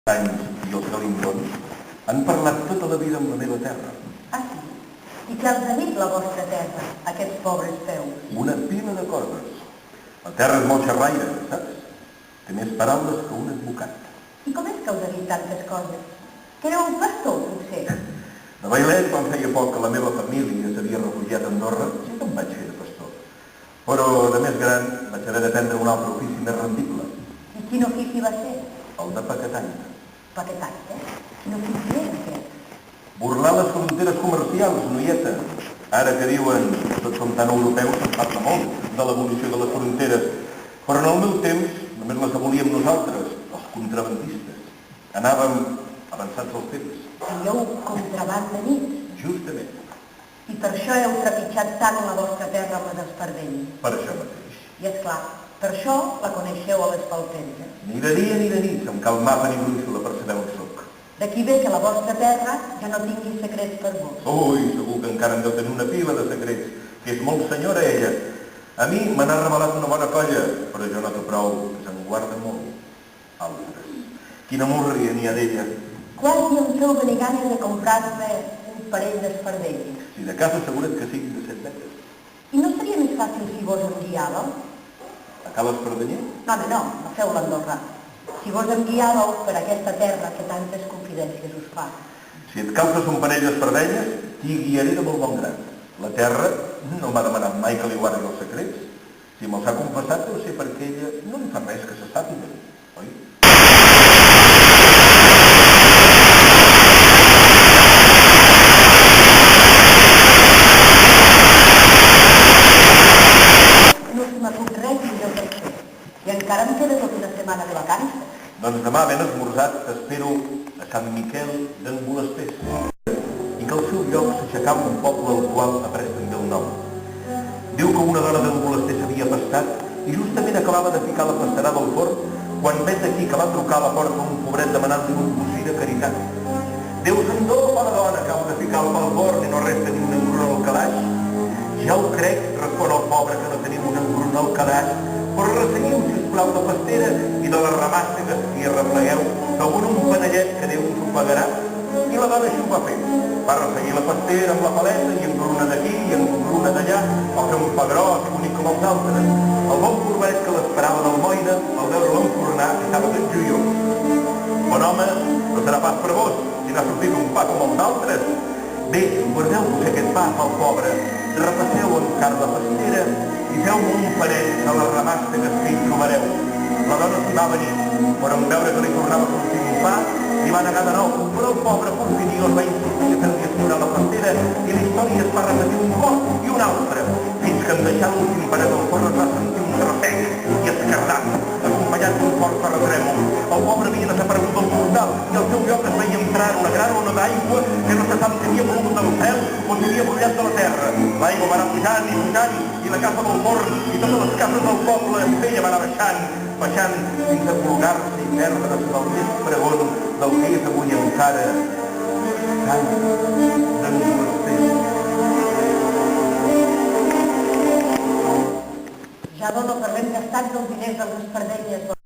anys i els galindons han parlat tota la vida amb la meva terra. Ah, sí? I què els ha dit la vostra terra, aquests pobres peus? Una pila de coses. La terra és molt xerraire, saps? Té més paraules que un advocat. I com és que us ha dit tantes coses? Que éreu un pastor, potser? De Bailet, quan feia poc que la meva família s'havia refugiat a Andorra, sí que em vaig fer de pastor. Però, de més gran, vaig haver d'aprendre un altre ofici més rendible. I quin ofici va ser? El de paquetaire. Paquetaire? Quin ofici era aquest? Burlar les fronteres comercials, noieta. Ara que diuen que tots som tan europeus, se'n parla molt de l'abolició de les fronteres. Però en el meu temps només les abolíem nosaltres, els contrabandistes. Anàvem avançats al temps. Fèieu contraban de nit? Justament. I per això heu trepitjat tant la vostra terra amb les espardenyes? Per això mateix. I és clar, per això la coneixeu a les palperes. Ni de dia ni de nit, se'm cal mapa ni brúixola per saber on soc. D'aquí ve que la vostra terra ja no tingui secrets per vos. Ui, segur que encara em deu tenir una pila de secrets, que és molt senyora ella. A mi me n'ha revelat una bona colla, però jo noto prou que se'n guarda molt. Altres. Quina morria n'hi ha d'ella. Quasi em feu venir ganes de comprar-me un parell d'espardells. Si de casa assegura't que siguin de 7 beques. I no seria més fàcil si vos em guiàveu? A Cal Espardenyer? No, feu l'Andorrà. Si vos em guiàveu per aquesta terra que tantes confidències us fa. Si et calces un parell d'espardenyes, t'hi guiaré de molt bon grat. La terra no m'ha demanat mai que li guardi els secrets. Si me'ls ha confessat, deu ser perquè ella no li fa res que se sàpiga, oi? No se m'acut res millor per fer. I encara em queda tota una setmana de vacances. Doncs demà ben esmorzat t'espero a Sant Miquel d'en Bolesters i que al seu lloc s'aixecava un poble al qual ha pres també el nom. Diu que una dona d'en Bolester s'havia pastat i justament acabava de ficar la pastarada al forn quan vet aquí que va trucar a la porta un pobret demanant-li un bocí de caritat. Déu s'endopa la dona, acabo de ficar el forn i no resta ni un engrun al calaix. Ja ho crec, respon el pobre, que no tenim un engrun al calaix, però resseguiu, sisplau, la pastera i de les ramàstegues i arreplegueu, segur un panellet que Déu us ho pagarà. I la dona així ho va fer. Va resseguir la pastera amb la paleta i engruna d'aquí i engruna d'allà, va fer un pa gros i bonic com els altres. El bon corberet que l'esperava d'Almoina, al veure-la enfornar, estava tot joiós. Bon home, no serà pas per vos, si n'ha sortit un pa com els altres. Bé, guardeu-vos aquest pa pel pobre, repasseu encara la pastera i feu-me un parell de les ramàstegues que hi trobareu. La dona s'hi va venir, però en veure que li tornava a sortir un pa, li va negar de nou, però el pobre porfiriós va insistir a fer-li escurar la pastera i la història es va repetir un cop i un altre, fins que en deixar l'últim paret del forn es va sentir un refec i escardat, acompanyat d'un fort terratrèmol. El pobre havia desaparegut del portal i al seu lloc es veia entrar una gran ona d'aigua que no se sap si havia plogut del cel o si havia brollat de la terra. L'aigua va anar pujant i pujant i la casa del forn i totes les cases del poble en ella va anar baixant fins a col·locar-se i perdre's del més pregon del que és avui encara tant d'en Bolesters. Ja dono per ben gastats els diners de les espardenyes.